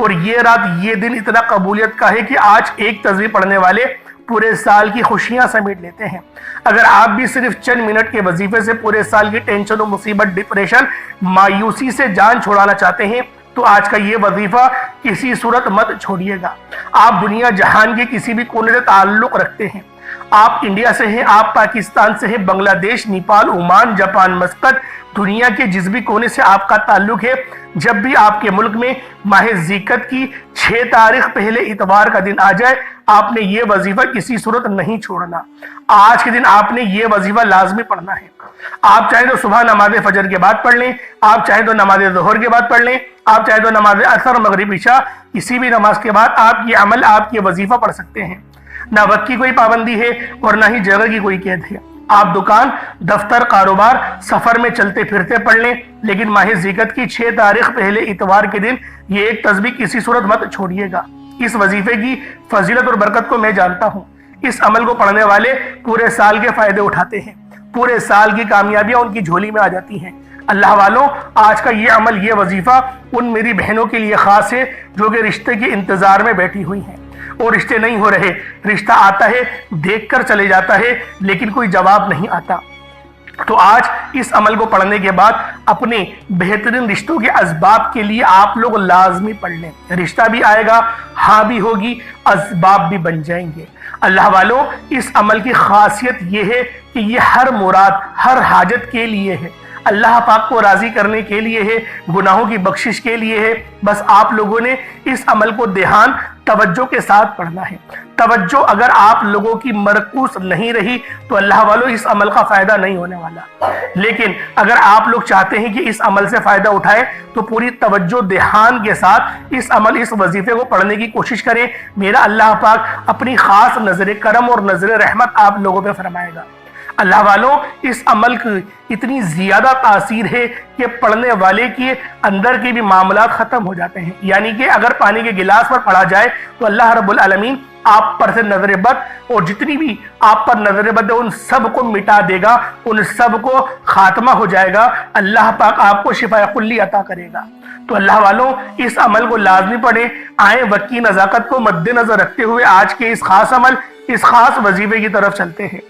اور یہ رات یہ دن اتنا قبولیت کا ہے کہ آج ایک تسبیح پڑھنے والے پورے سال کی خوشیاں سمیٹ لیتے ہیں۔ اگر آپ بھی صرف چند منٹ کے وظیفے سے پورے سال کی ٹینشن و مصیبت، ڈپریشن، مایوسی سے جان چھڑانا چاہتے ہیں تو آج کا یہ وظیفہ کسی صورت مت چھوڑیے گا۔ آپ دنیا جہان کے کسی بھی کونے سے تعلق رکھتے ہیں، آپ انڈیا سے ہیں، آپ پاکستان سے ہیں، بنگلہ دیش، نیپال، عمان، جاپان، مسقط، دنیا کے جس بھی کونے سے آپ کا تعلق ہے، جب بھی آپ کے ملک میں ماہ ذیقت کی 6 تاریخ پہلے اتوار کا دن آ جائے، آپ نے یہ وظیفہ کسی صورت نہیں چھوڑنا۔ آج کے دن آپ نے یہ وظیفہ لازمی پڑھنا ہے۔ آپ چاہے تو صبح نماز فجر کے بعد پڑھ لیں، آپ چاہے تو نماز ظہر کے بعد پڑھ لیں، آپ چاہے تو نماز عصر، مغرب، عشاء، کسی بھی نماز کے بعد آپ یہ عمل، آپ یہ وظیفہ پڑھ سکتے ہیں۔ نہ وقت کی کوئی پابندی ہے اور نہ ہی جگہ کی کوئی قید ہے۔ آپ دکان، دفتر، کاروبار، سفر میں چلتے پھرتے پڑھ لیں، لیکن ماہ ذیقت کی 6 تاریخ پہلے اتوار کے دن یہ ایک تسبیح کسی صورت مت چھوڑیے گا۔ اس وظیفے کی فضیلت اور برکت کو میں جانتا ہوں۔ اس عمل کو پڑھنے والے پورے سال کے فائدے اٹھاتے ہیں، پورے سال کی کامیابیاں ان کی جھولی میں آ جاتی ہیں۔ اللہ والوں، آج کا یہ عمل، یہ وظیفہ ان میری بہنوں کے لیے خاص ہے جو کہ رشتے کے انتظار میں بیٹھی ہوئی ہیں اور رشتے نہیں ہو رہے، رشتہ آتا ہے، دیکھ کر چلے جاتا ہے، لیکن کوئی جواب نہیں آتا۔ تو آج اس عمل کو پڑھنے کے بعد اپنے بہترین رشتوں کے اسباب کے لیے آپ لوگ لازمی پڑھ لیں۔ رشتہ بھی آئے گا، ہاں بھی ہوگی، اسباب بھی بن جائیں گے۔ اللہ والوں، اس عمل کی خاصیت یہ ہے کہ یہ ہر مراد، ہر حاجت کے لیے ہے، اللہ پاک کو راضی کرنے کے لیے ہے، گناہوں کی بخشش کے لیے ہے۔ بس آپ لوگوں نے اس عمل کو دھیان، توجہ کے ساتھ پڑھنا ہے۔ توجہ اگر آپ لوگوں کی مرکوز نہیں رہی تو اللہ والوں اس عمل کا فائدہ نہیں ہونے والا۔ لیکن اگر آپ لوگ چاہتے ہیں کہ اس عمل سے فائدہ اٹھائے تو پوری توجہ دھیان کے ساتھ اس عمل، اس وظیفے کو پڑھنے کی کوشش کریں۔ میرا اللہ پاک اپنی خاص نظر کرم اور نظر رحمت آپ لوگوں پہ فرمائے گا۔ اللہ والوں، اس عمل کی اتنی زیادہ تاثیر ہے کہ پڑھنے والے کے اندر کے بھی معاملات ختم ہو جاتے ہیں۔ یعنی کہ اگر پانی کے گلاس پر پڑھا جائے تو اللہ رب العالمین آپ پر سے نظر بد اور جتنی بھی آپ پر نظر بد ہے ان سب کو مٹا دے گا، ان سب کو خاتمہ ہو جائے گا۔ اللہ پاک آپ کو شفا کلی عطا کرے گا۔ تو اللہ والوں، اس عمل کو لازمی پڑھیں۔ آئیں وقت کی نزاکت کو مد نظر رکھتے ہوئے آج کے اس خاص عمل، اس خاص وظیفے کی طرف چلتے ہیں۔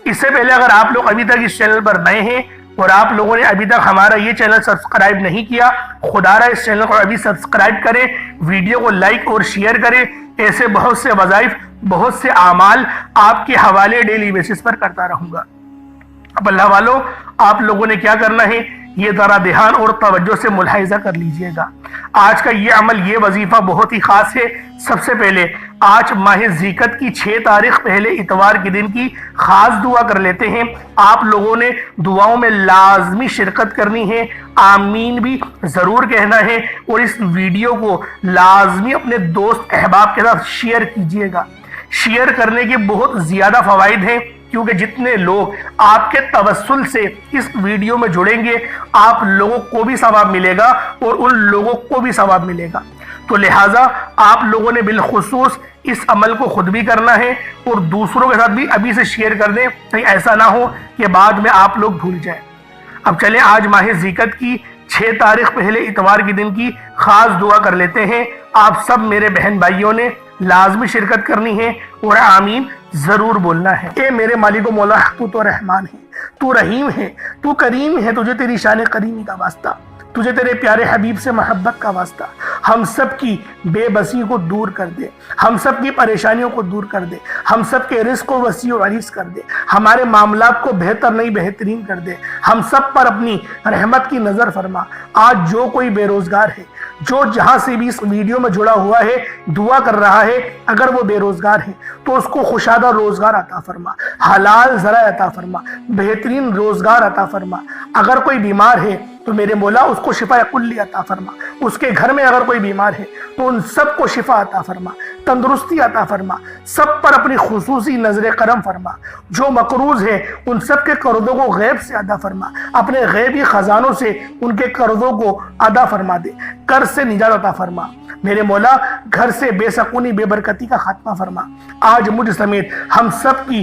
اس سے پہلے اگر آپ لوگ ابھی تک اس چینل پر نئے ہیں اور آپ لوگوں نے ابھی تک ہمارا یہ چینل سبسکرائب نہیں کیا، خدا را اس چینل کو ابھی سبسکرائب کریں، ویڈیو کو لائک اور شیئر کریں۔ ایسے بہت سے وظائف، بہت سے اعمال آپ کے حوالے ڈیلی بیسس پر کرتا رہوں گا۔ اب اللہ والوں، آپ لوگوں نے کیا کرنا ہے، یہ ذرا دھیان اور توجہ سے ملاحظہ کر لیجئے گا۔ آج کا یہ عمل، یہ وظیفہ بہت ہی خاص ہے۔ سب سے پہلے آج ماہ ذیقت کی 6 تاریخ پہلے اتوار کے دن کی خاص دعا کر لیتے ہیں۔ آپ لوگوں نے دعاؤں میں لازمی شرکت کرنی ہے، آمین بھی ضرور کہنا ہے، اور اس ویڈیو کو لازمی اپنے دوست احباب کے ساتھ شیئر کیجئے گا۔ شیئر کرنے کے بہت زیادہ فوائد ہیں، کیونکہ جتنے لوگ آپ کے توسل سے اس ویڈیو میں جڑیں گے، آپ لوگوں کو بھی ثواب ملے گا اور ان لوگوں کو بھی ثواب ملے گا۔ تو لہٰذا آپ لوگوں نے بالخصوص اس عمل کو خود بھی کرنا ہے اور دوسروں کے ساتھ بھی ابھی سے شیئر کر دیں، کہیں ایسا نہ ہو کہ بعد میں آپ لوگ بھول جائیں۔ اب چلیں آج ماہ ذیقت کی 6 تاریخ پہلے اتوار کے دن کی خاص دعا کر لیتے ہیں۔ آپ سب میرے بہن بھائیوں نے لازمی شرکت کرنی ہے اور آمین ضرور بولنا ہے۔ اے میرے مالک و مولا، تو رحمان ہے، تو رحیم ہے، تو کریم ہے، تجھے تیری شان کریمی کا واسطہ، تجھے تیرے پیارے حبیب سے محبت کا واسطہ۔ ہم سب کی بے بسی کو دور کر دے، ہم سب کی پریشانیوں کو دور کر دے، ہم سب کے رزق کو وسیع و عریض کر دے، ہمارے معاملات کو بہتر نہیں بہترین کر دے، ہم سب پر اپنی رحمت کی نظر فرما۔ آج جو کوئی بے روزگار ہے، جو جہاں سے بھی اس ویڈیو میں جڑا ہوا ہے، دعا کر رہا ہے، اگر وہ بے روزگار ہے تو اس کو خوشادہ روزگار عطا فرما، حلال ذرائع عطا فرما، بہترین روزگار عطا فرما۔ اگر کوئی بیمار ہے تو میرے مولا اس کو شفا کلی عطا فرما۔ اس کے گھر میں اگر کوئی بیمار ہے تو ان سب کو شفا عطا فرما، تندرستی عطا فرما، سب پر اپنی خصوصی نظر کرم فرما۔ جو مقروض ہے ان سب کے قرضوں کو غیب سے ادا فرما، اپنے غیبی خزانوں سے ان کے قرضوں کو ادا فرما دے، قرض سے نجات عطا فرما۔ میرے مولا گھر سے بے سکونی، بے برکتی کا خاتمہ فرما۔ آج مجھ سمیت ہم سب کی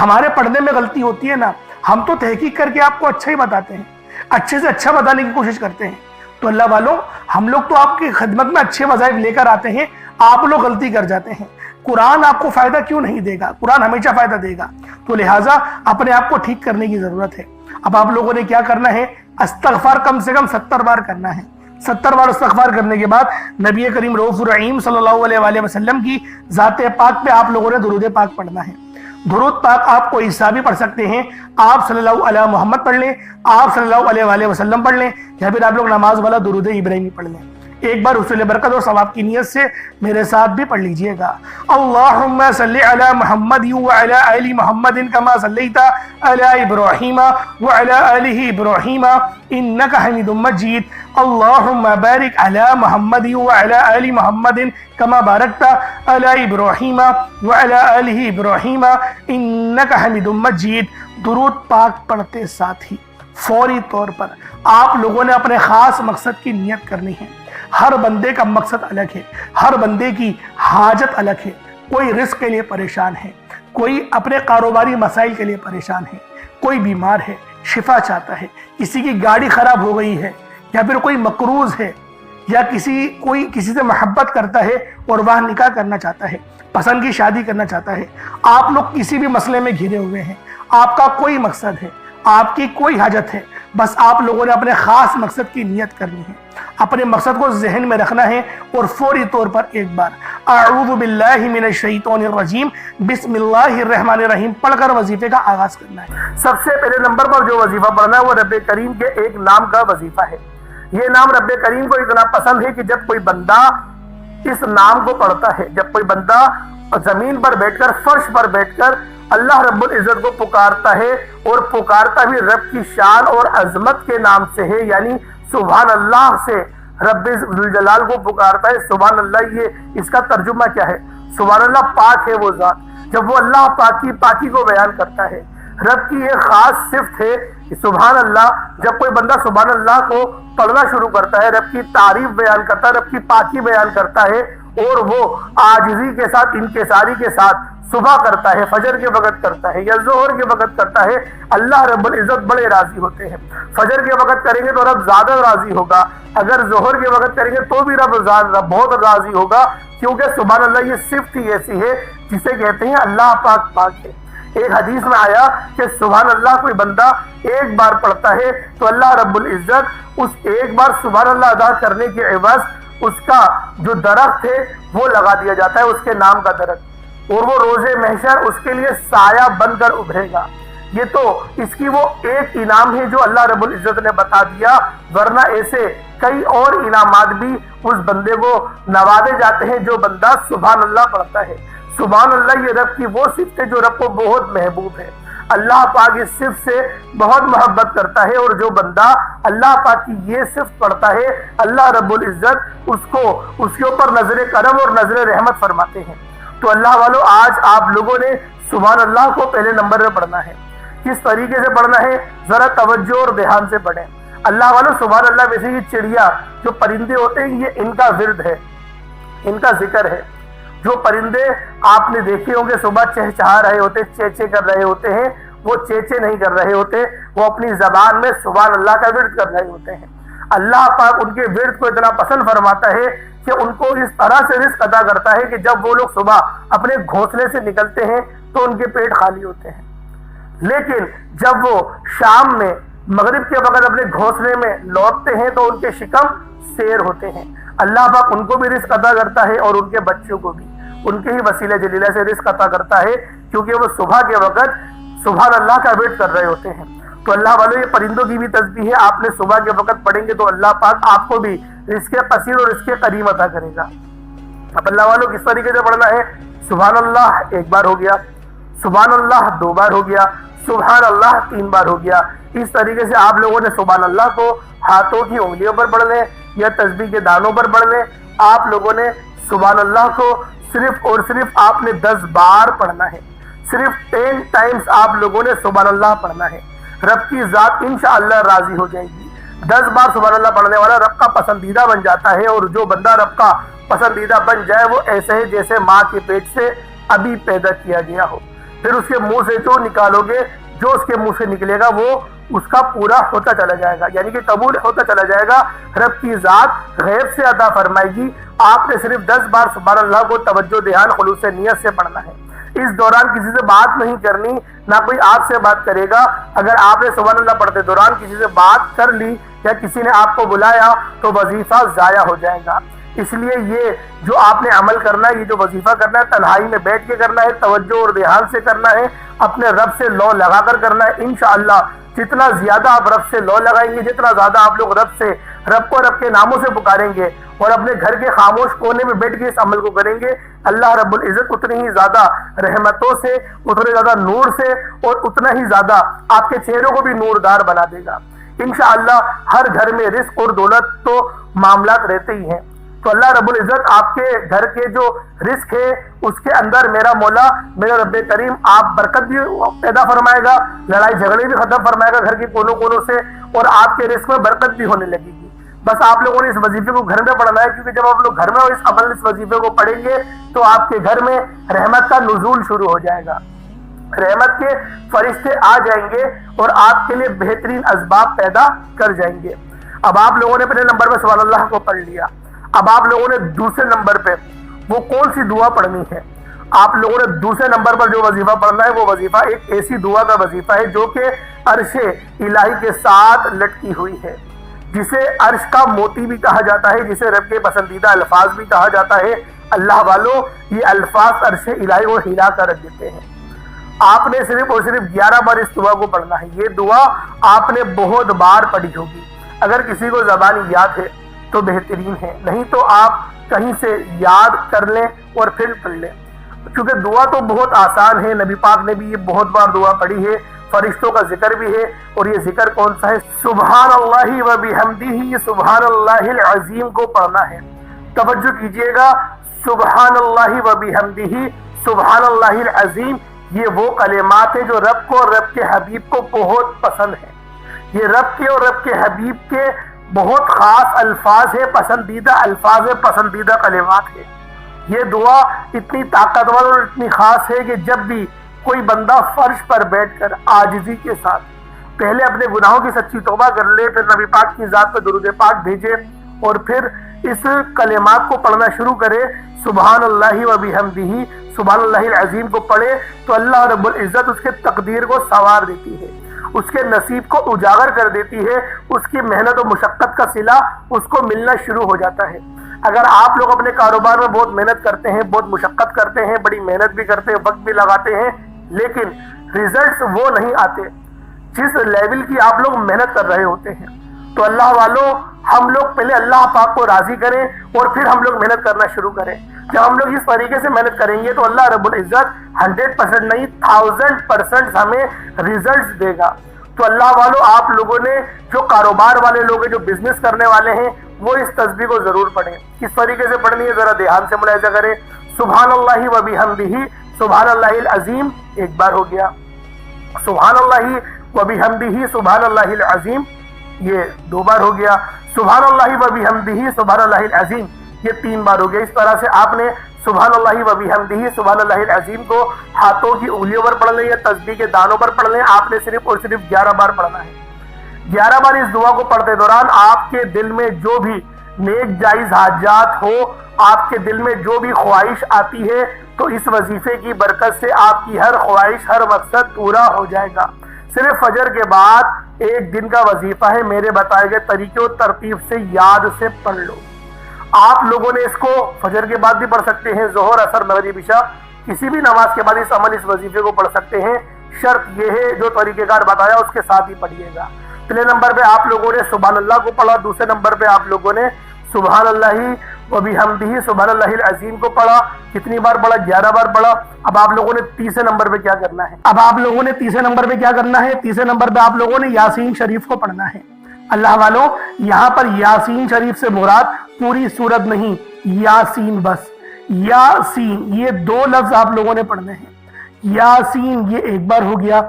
ہمارے پڑھنے میں غلطی ہوتی ہے نا، ہم تو تحقیق کر کے آپ کو اچھا ہی بتاتے ہیں، اچھے سے اچھا بتانے کی کوشش کرتے ہیں۔ تو اللہ والوں، ہم لوگ تو آپ کی خدمت میں اچھے وظائف لے کر آتے ہیں، آپ لوگ غلطی کر جاتے ہیں۔ قرآن آپ کو فائدہ کیوں نہیں دے گا؟ قرآن ہمیشہ فائدہ دے گا۔ تو لہٰذا اپنے آپ کو ٹھیک کرنے کی ضرورت ہے۔ اب آپ لوگوں نے کیا کرنا ہے؟ استغفار کم سے کم 70 بار کرنا ہے۔ 70 بار استغفار کرنے کے بعد نبی کریم رؤوف الرحیم صلی اللہ علیہ وآلہ وسلم کی ذات پاک پہ آپ لوگوں نے درود پاک پڑھنا ہے۔ درود پاک آپ کو عیسیٰ بھی پڑھ سکتے ہیں، آپ صلی اللہ علیہ محمد پڑھ لیں، آپ صلی اللہ علیہ وآلہ وسلم پڑھ لیں، یا پھر آپ لوگ نماز والا درود ابراہیمی پڑھ لیں۔ ایک بار حصول برکت اور ثواب کی نیت سے میرے ساتھ بھی پڑھ لیجئے گا۔ اللہم صلی علی محمد وعلی آل محمد کما صلیت علی ابراہیم وعلی آل ابراہیم انک حمید مجید۔ اللہم بارک علی محمد وعلی آل محمد کما بارکت علی ابراہیم وعلی آل ابراہیم انک حمید مجید۔ درود پاک پڑھتے ساتھ ہی فوری طور پر آپ لوگوں نے اپنے خاص مقصد کی نیت کرنی ہے۔ ہر بندے کا مقصد الگ ہے، ہر بندے کی حاجت الگ ہے۔ کوئی رزق کے لیے پریشان ہے، کوئی اپنے کاروباری مسائل کے لیے پریشان ہے، کوئی بیمار ہے شفا چاہتا ہے، کسی کی گاڑی خراب ہو گئی ہے، یا پھر کوئی مقروض ہے، یا کوئی کسی سے محبت کرتا ہے اور وہ نکاح کرنا چاہتا ہے، پسند کی شادی کرنا چاہتا ہے۔ آپ لوگ کسی بھی مسئلے میں گھرے ہوئے ہیں، آپ کا کوئی مقصد ہے، آپ کی کوئی حاجت ہے، بس آپ لوگوں نے اپنے خاص مقصد کی نیت کرنی ہے، اپنے مقصد کو ذہن میں رکھنا ہے، اور فوری طور پر ایک بار اعوذ باللہ من الشیطان الرجیم بسم اللہ الرحمن الرحیم پڑھ کر وظیفے کا آغاز کرنا ہے۔ سب سے پہلے نمبر پر جو وظیفہ پڑھنا ہے وہ رب کریم کے ایک نام کا وظیفہ ہے۔ یہ نام رب کریم کو اتنا پسند ہے کہ جب کوئی بندہ اس نام کو پڑھتا ہے، جب کوئی بندہ زمین پر بیٹھ کر، فرش پر بیٹھ کر اللہ رب العزت کو پکارتا ہے، اور پکارتا بھی رب کی شان اور عظمت کے نام سے ہے، یعنی سبحان اللہ سے رب ذوالجلال کو پکارتا ہے۔ سبحان اللہ، یہ اس کا ترجمہ کیا ہے؟ سبحان اللہ، پاک ہے وہ ذات۔ جب وہ اللہ پاک کی پاکی کو بیان کرتا ہے، رب کی ایک خاص صفت ہے کہ سبحان اللہ، جب کوئی بندہ سبحان اللہ کو پڑھنا شروع کرتا ہے، رب کی تعریف بیان کرتا ہے، رب کی پاکی بیان کرتا ہے، اور وہ عاجزی کے ساتھ، انکساری کے ساتھ صبح کرتا ہے، فجر کے وقت کرتا ہے، یا ظہر کے وقت کرتا ہے، اللہ رب العزت بڑے راضی ہوتے ہیں۔ فجر کے وقت کریں گے تو رب زیادہ راضی ہوگا، اگر ظہر کے وقت کریں گے تو بھی رب بہت راضی ہوگا، کیونکہ سبحان اللہ یہ صفت ہی ایسی ہے جسے کہتے ہیں اللہ پاک پاک ہے۔ ایک حدیث میں آیا کہ سبحان اللہ کوئی بندہ ایک بار پڑھتا ہے تو اللہ رب العزت اس ایک بار سبحان اللہ ادا کرنے کے عوض اس کا جو درخت ہے وہ لگا دیا جاتا ہے، اس کے نام کا درخت، اور وہ روز محشر اس کے لیے سایہ بن کر ابھرے گا۔ یہ تو اس کی وہ ایک انعام ہے جو اللہ رب العزت نے بتا دیا، ورنہ ایسے کئی اور انعامات بھی اس بندے کو نوازے جاتے ہیں جو بندہ سبحان اللہ پڑھتا ہے۔ سبحان اللہ یہ رب کی وہ صفت ہے جو رب کو بہت محبوب ہے۔ اللہ پاک اس صفت سے بہت محبت کرتا ہے، اور جو بندہ اللہ پاک کی یہ صفت پڑھتا ہے، اللہ رب العزت اس کے اوپر نظر کرم اور نظر رحمت فرماتے ہیں۔ تو اللہ والو، آج آپ لوگوں نے سبحان اللہ کو پہلے نمبر میں پڑھنا ہے۔ کس طریقے سے پڑھنا ہے؟ ذرا توجہ اور دھیان سے پڑھیں۔ اللہ والو، سبحان اللہ، ویسے یہ چڑیا جو پرندے ہوتے ہیں، یہ ان کا ورد ہے، ان کا ذکر ہے۔ جو پرندے آپ نے دیکھے ہوں گے صبح چہچہا رہے ہوتے، چیچے کر رہے ہوتے ہیں، وہ چیچے نہیں کر رہے ہوتے، وہ اپنی زبان میں سبحان اللہ کا ورد کر رہے ہوتے ہیں۔ اللہ پاک ان کے ورد کو اتنا پسند فرماتا ہے کہ ان کو اس طرح سے رزق عطا کرتا ہے کہ جب وہ لوگ صبح اپنے گھونسلے سے نکلتے ہیں تو ان کے پیٹ خالی ہوتے ہیں، لیکن جب وہ شام میں مغرب کے وقت اپنے گھونسلے میں لوٹتے ہیں تو ان کے شکم سیر ہوتے ہیں۔ اللہ پاک ان کو بھی رزق عطا کرتا ہے، اور ان کے بچوں کو بھی ان کے ہی وسیلہ جلیلہ سے رزق عطا کرتا ہے، کیونکہ وہ صبح کے وقت سبحان اللہ کا ورد کر رہے ہوتے ہیں۔ تو اللہ والوں، یہ پرندوں کی بھی تسبیح ہے، آپ نے صبح کے وقت پڑھیں گے تو اللہ پاک آپ کو بھی رزق قصیر اور رزق کریم عطا کرے گا۔ اب اللہ والوں کس طریقے سے پڑھنا ہے؟ سبحان اللہ ایک بار ہو گیا، سبحان اللہ دو بار ہو گیا، سبحان اللہ تین بار ہو گیا۔ اس طریقے سے آپ لوگوں نے سبحان اللہ کو ہاتھوں کی انگلیوں پر پڑھ لیں یا تسبیح کے دانوں پر پڑھ لیں۔ آپ لوگوں نے سبحان اللہ کو صرف اور صرف آپ نے 10 بار پڑھنا ہے، صرف 10 ٹائمز آپ لوگوں نے سبحان اللہ پڑھنا ہے۔ رب کی ذات انشاءاللہ راضی ہو جائے گی۔ 10 بار سبحان اللہ پڑھنے والا رب کا پسندیدہ بن جاتا ہے، اور جو بندہ رب کا پسندیدہ بن جائے وہ ایسے ہے جیسے ماں کے پیٹ سے ابھی پیدا کیا گیا ہو۔ پھر اس کے منہ سے جو نکالو گے، جو اس کے منہ سے نکلے گا وہ اس کا پورا ہوتا چلا جائے گا، یعنی کہ قبول ہوتا چلا جائے گا۔ رب کی ذات غیب سے عطا فرمائے گی۔ آپ نے صرف 10 بار سبحان اللہ کو توجہ دھیان خلوص نیت سے پڑھنا ہے۔ اس دوران کسی سے بات نہیں کرنی، نہ کوئی آپ سے بات کرے گا۔ اگر آپ نے سبحان اللہ پڑھتے دوران کسی سے بات کر لی یا کسی نے آپ کو بلایا تو وظیفہ ضائع ہو جائے گا۔ اس لیے یہ جو آپ نے عمل کرنا ہے، یہ جو وظیفہ کرنا ہے، تنہائی میں بیٹھ کے کرنا ہے، توجہ اور دھیان سے کرنا ہے، اپنے رب سے لو لگا کر کرنا ہے۔ انشاءاللہ جتنا زیادہ آپ رب سے لو لگائیں گے، جتنا زیادہ آپ لوگ رب کو رب کے ناموں سے پکاریں گے اور اپنے گھر کے خاموش کونے میں بیٹھ کے اس عمل کو کریں گے، اللہ رب العزت اتنی ہی زیادہ رحمتوں سے، اتنے زیادہ نور سے اور اتنا ہی زیادہ آپ کے چہروں کو بھی نوردار بنا دے گا۔ انشاءاللہ ہر گھر میں رزق اور دولت تو معاملات رہتے ہی ہیں، تو اللہ رب العزت آپ کے گھر کے جو رزق ہے اس کے اندر میرا مولا، میرا رب کریم آپ برکت بھی پیدا فرمائے گا، لڑائی جھگڑے بھی ختم فرمائے گا گھر کے کونوں کونوں سے، اور آپ کے رزق میں برکت بھی ہونے لگے گی۔ بس آپ لوگوں نے اس وظیفے کو گھر میں پڑھنا ہے، کیونکہ جب آپ لوگ گھر میں اس وظیفے کو پڑھیں گے تو آپ کے گھر میں رحمت کا نزول شروع ہو جائے گا، رحمت کے فرشتے آ جائیں گے اور آپ کے لیے بہترین اسباب پیدا کر جائیں گے۔ اب آپ لوگوں نے پہلے نمبر پہ سبحان اللہ کو پڑھ لیا، اب آپ لوگوں نے دوسرے نمبر پہ وہ کون سی دعا پڑھنی ہے؟ آپ لوگوں نے دوسرے نمبر پر جو وظیفہ پڑھنا ہے وہ وظیفہ ایک ایسی دعا کا وظیفہ ہے جو کہ عرش الہی کے ساتھ لٹکی ہوئی ہے، جسے عرش کا موتی بھی کہا جاتا ہے، جسے رب کے پسندیدہ الفاظ بھی کہا جاتا ہے۔ اللہ والوں، یہ الفاظ عرش الہی کو ہلا کر رکھ دیتے ہیں۔ آپ نے صرف اور صرف 11 بار اس دعا کو پڑھنا ہے۔ یہ دعا آپ نے بہت بار پڑھی ہوگی، اگر کسی کو زبانی یاد ہے تو بہترین ہے، نہیں تو آپ کہیں سے یاد کر لیں اور پھر پڑھ لیں، کیونکہ دعا تو بہت آسان ہے۔ نبی پاک نے بھی یہ بہت بار دعا پڑھی ہے، فرشتوں کا ذکر بھی ہے، اور یہ ذکر کون سا ہے؟ سبحان اللہ و بحمدہ سبحان اللہ العظیم کو پڑھنا ہے۔ توجہ کیجئے گا، سبحان اللہ و بحمدہ سبحان اللہ العظیم، یہ وہ کلمات ہیں جو رب کو اور رب کے حبیب کو بہت پسند ہے۔ یہ رب کے اور رب کے حبیب کے بہت خاص الفاظ ہیں، پسندیدہ الفاظ ہیں، پسندیدہ کلمات ہیں۔ یہ دعا اتنی طاقتور اور اتنی خاص ہے کہ جب بھی کوئی بندہ فرش پر بیٹھ کر عاجزی کے ساتھ پہلے اپنے گناہوں کی سچی توبہ کر لے، پھر نبی پاک کی ذات پہ درود پاک بھیجے اور پھر اس کلمات کو پڑھنا شروع کرے، سبحان اللہ و بحمدہ سبحان اللہ العظیم کو پڑھے، تو اللہ رب العزت اس کے تقدیر کو سنوار دیتی ہے، اس کے نصیب کو اجاگر کر دیتی ہے، اس کی محنت و مشقت کا صلہ اس کو ملنا شروع ہو جاتا ہے۔ اگر آپ لوگ اپنے کاروبار میں بہت محنت کرتے ہیں، بہت مشقت کرتے ہیں، بڑی محنت بھی کرتے ہیں، وقت بھی لگاتے ہیں، لیکن ریزلٹس وہ نہیں آتے جس لیول کی آپ لوگ محنت کر رہے ہوتے ہیں، تو اللہ والوں، ہم لوگ پہلے اللہ پاک کو راضی کریں اور پھر ہم لوگ محنت کرنا شروع کریں۔ جب ہم لوگ اس طریقے سے محنت کریں گے تو اللہ رب العزت 100% نہیں 1000% ہمیں ریزلٹس دے گا۔ تو اللہ والوں، آپ لوگوں نے جو کاروبار والے لوگ ہیں، جو بزنس کرنے والے ہیں، وہ اس تسبیح کو ضرور پڑھیں۔ کس طریقے سے پڑھنی ہے ذرا دھیان سے ملاحظہ کریں۔ سبحان اللہ و بحمدہ سبحان اللہ العظیم ایک بار ہو گیا، سبحان اللہ و بحمدہ سبحان اللہ العظیم یہ 2 بار ہو گیا، سبحان اللہ و بحمدہ سبحان اللہ العظیم یہ 3 بار ہو گیا۔ اس طرح سے آپ نے سبحان اللہ و بحمدہ سبحان اللہ العظیم کو ہاتھوں کی انگلیوں پر پڑھ لیں یا تسبیح کے دانوں پر پڑھ لیں۔ آپ نے صرف اور صرف 11 بار پڑھنا ہے۔ 11 بار اس دعا کو پڑھتے دوران آپ کے دل میں جو بھی نیک جائز حاجات ہو، آپ کے دل میں جو بھی خواہش آتی ہے، تو اس وظیفے کی برکت سے آپ کی ہر خواہش، ہر مقصد پورا ہو جائے گا۔ صرف فجر کے بعد 1 دن کا وظیفہ ہے، میرے بتائے گئے طریقے و ترتیب سے یاد سے پڑھ لو۔ آپ لوگوں نے اس کو فجر کے بعد بھی پڑھ سکتے ہیں، ظہر، عصر، مغرب، عشاء، کسی بھی نماز کے بعد اس وظیفے کو پڑھ سکتے ہیں۔ شرط یہ ہے جو طریقہ کار بتایا اس کے ساتھ ہی پڑھیے گا۔ پہلے نمبر پہ آپ لوگوں نے سبحان اللہ کو پڑھا، دوسرے نمبر پہ آپ لوگوں نے سبحان اللہ و بحمدہ سبحان اللہ العظیم کو پڑھا۔ کتنی بار پڑھا؟ 11 بار پڑھا۔ اب آپ لوگوں نے تیسرے نمبر پہ کیا کرنا ہے؟ تیسرے نمبر پہ آپ لوگوں نے یاسین شریف کو پڑھنا ہے۔ اللہ والوں، یہاں پر یاسین شریف سے مراد پوری سورت نہیں، یاسین بس، یاسین یہ 2 لفظ آپ لوگوں نے پڑھنے ہیں۔ یاسین یہ 1 بار ہو گیا،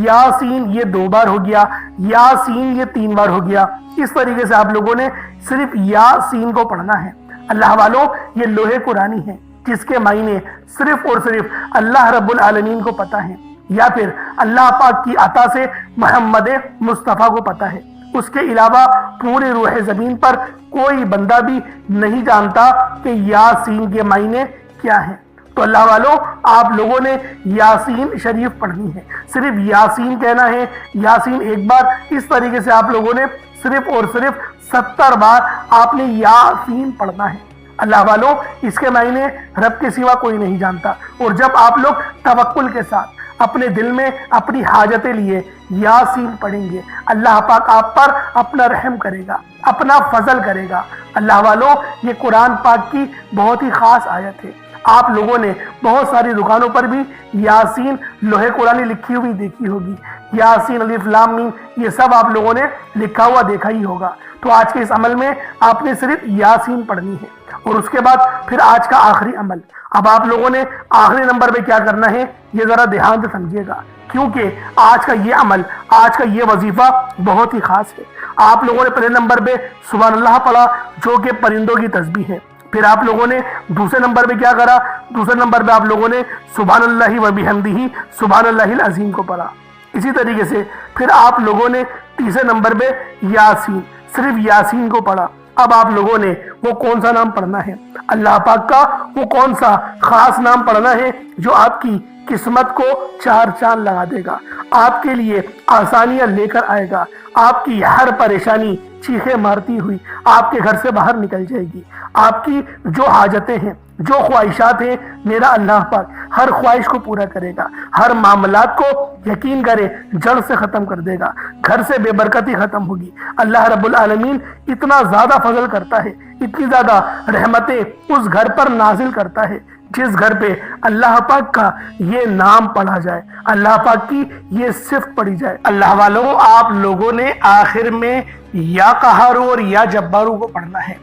یاسین یہ 2 بار ہو گیا، یاسین یہ 3 بار ہو گیا۔ اس طریقے سے آپ لوگوں نے صرف یاسین کو پڑھنا ہے۔ اللہ والوں، یہ لوح قرآنی ہے، جس کے معنی صرف اور صرف اللہ رب العالمین کو پتہ ہے، یا پھر اللہ پاک کی عطا سے محمد مصطفیٰ کو پتہ ہے۔ اس کے علاوہ پورے روح زمین پر کوئی بندہ بھی نہیں جانتا کہ یاسین کے معنی کیا ہیں۔ تو اللہ والوں، آپ لوگوں نے یاسین شریف پڑھنی ہے، صرف یاسین کہنا ہے۔ یاسین ایک بار اس طریقے سے آپ لوگوں نے صرف اور صرف 70 بار آپ نے یاسین پڑھنا ہے۔ اللہ والوں، اس کے معنی رب کے سوا کوئی نہیں جانتا، اور جب آپ لوگ توکل کے ساتھ اپنے دل میں اپنی حاجتیں لیے یاسین پڑھیں گے، اللہ پاک آپ پر اپنا رحم کرے گا، اپنا فضل کرے گا۔ اللہ والوں، یہ قرآن پاک کی بہت ہی خاص آیت ہے۔ آپ لوگوں نے بہت ساری دکانوں پر بھی یاسین لوہے قرآنی لکھی ہوئی دیکھی ہوگی، یاسین الف لام میم، یہ سب آپ لوگوں نے لکھا ہوا دیکھا ہی ہوگا۔ تو آج کے اس عمل میں آپ نے صرف یاسین پڑھنی ہے، اور اس کے بعد پھر آج کا آخری عمل۔ اب آپ لوگوں نے آخری نمبر پہ کیا کرنا ہے، یہ ذرا دھیان سے سمجھیے گا، کیونکہ آج کا یہ عمل، آج کا یہ وظیفہ بہت ہی خاص ہے۔ آپ لوگوں نے پہلے نمبر پہ سبحان اللہ پڑھا، جو کہ پرندوں کی تسبیح ہے۔ پھر آپ لوگوں نے دوسرے نمبر پہ کیا کرا، دوسرے نمبر پہ آپ لوگوں نے سبحان اللہ و بحمدہ سبحان اللہ العظیم کو پڑھا۔ اسی طریقے سے پھر آپ لوگوں نے تیسرے نمبر پہ یاسین، صرف یاسین کو پڑھا۔ اب آپ لوگوں نے وہ کون سا نام پڑھنا ہے، اللہ پاک کا وہ کون سا خاص نام پڑھنا ہے جو آپ کی قسمت کو چار چاند لگا دے گا، آپ کے لیے آسانیاں لے کر آئے گا، آپ کی ہر پریشانی چیخیں مارتی ہوئی آپ کے گھر سے باہر نکل جائے گی۔ آپ کی جو حاجتیں ہیں، جو خواہشات ہیں، میرا اللہ پاک ہر خواہش کو پورا کرے گا، ہر معاملات کو یقین کرے جڑ سے ختم کر دے گا، گھر سے بے برکتی ختم ہوگی۔ اللہ رب العالمین اتنا زیادہ فضل کرتا ہے، اتنی زیادہ رحمتیں اس گھر پر نازل کرتا ہے جس گھر پہ اللہ پاک کا یہ نام پڑھا جائے، اللہ پاک کی یہ صفت پڑھی جائے۔ اللہ والوں، آپ لوگوں نے آخر میں یا قہار اور یا جبارو کو پڑھنا ہے۔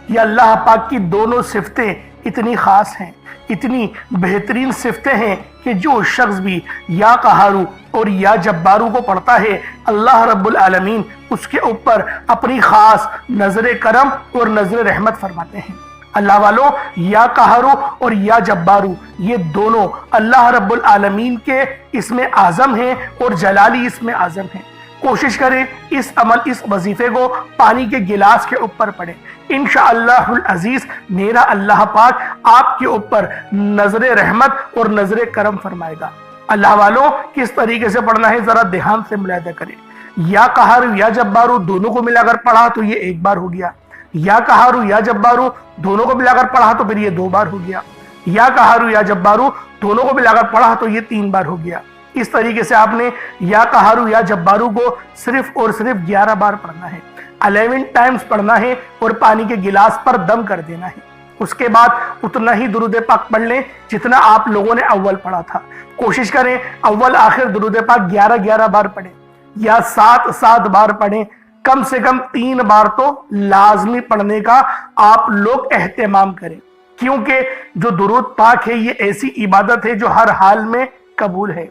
یہ اللہ پاک کی دونوں صفتیں اتنی خاص ہیں، اتنی بہترین صفتیں ہیں کہ جو شخص بھی یا قہارو اور یا جبارو کو پڑھتا ہے، اللہ رب العالمین اس کے اوپر اپنی خاص نظر کرم اور نظر رحمت فرماتے ہیں۔ اللہ والوں، یا قہارو اور یا جبارو یہ دونوں اللہ رب العالمین کے اسم اعظم ہیں اور جلالی اسم اعظم ہیں۔ کوشش کریں اس عمل، اس وظیفے کو پانی کے گلاس کے اوپر پڑھیں، انشاءاللہ العزیز میرا اللہ پاک آپ کے اوپر نظر رحمت اور نظر کرم فرمائے گا۔ اللہ والوں، کس طریقے سے پڑھنا ہے ذرا دھیان سے ملاحظہ کریں۔ یا قہارو یا جبارو دونوں کو ملا کر پڑھا تو یہ ایک بار ہو گیا، یا قہارو یا جبارو دونوں کو ملا کر پڑھا تو پھر یہ 2 بار ہو گیا، یا قہارو یا جبارو دونوں کو ملا کر پڑھا تو یہ 3 بار ہو گیا۔ اس طریقے سے آپ نے یا قہارو یا جبارو کو صرف اور صرف 11 بار پڑھنا ہے، 11 ٹائمز پڑھنا ہے، اور پانی کے گلاس پر دم کر دینا ہے۔ اس کے بعد اتنا ہی درود پاک پڑھ لیں جتنا آپ لوگوں نے اول پڑھا تھا۔ کوشش کریں اول آخر درود پاک 11 بار پڑھیں، یا 7 بار پڑھیں، کم سے کم 3 بار تو لازمی پڑھنے کا آپ لوگ اہتمام کریں، کیونکہ جو درود پاک ہے یہ ایسی عبادت ہے جو ہر حال میں قبول ہے۔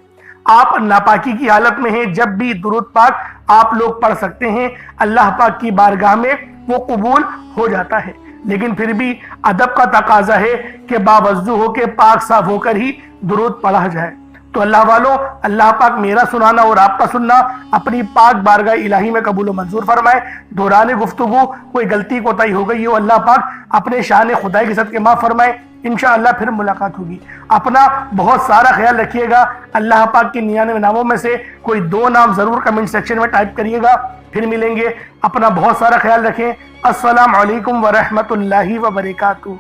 آپ ناپاکی کی حالت میں ہیں، جب بھی درود پاک آپ لوگ پڑھ سکتے ہیں، اللہ پاک کی بارگاہ میں وہ قبول ہو جاتا ہے۔ لیکن پھر بھی ادب کا تقاضا ہے کہ باوضو ہو کے پاک صاف ہو کر ہی درود پڑھا جائے۔ تو اللہ والوں، اللہ پاک میرا سنانا اور آپ کا سننا اپنی پاک بارگاہ الہی میں قبول و منظور فرمائے۔ دوران گفتگو کوئی غلطی کوتاہی ہو گئی ہو، اللہ پاک اپنے شان خدائی کے صدقے معاف فرمائے۔ انشاءاللہ پھر ملاقات ہوگی۔ اپنا بہت سارا خیال رکھیے گا۔ اللہ پاک کے 99 ناموں میں سے کوئی 2 نام ضرور کمنٹ سیکشن میں ٹائپ کریے گا۔ پھر ملیں گے، اپنا بہت سارا خیال رکھیں۔ السلام علیکم ورحمۃ اللہ وبرکاتہ۔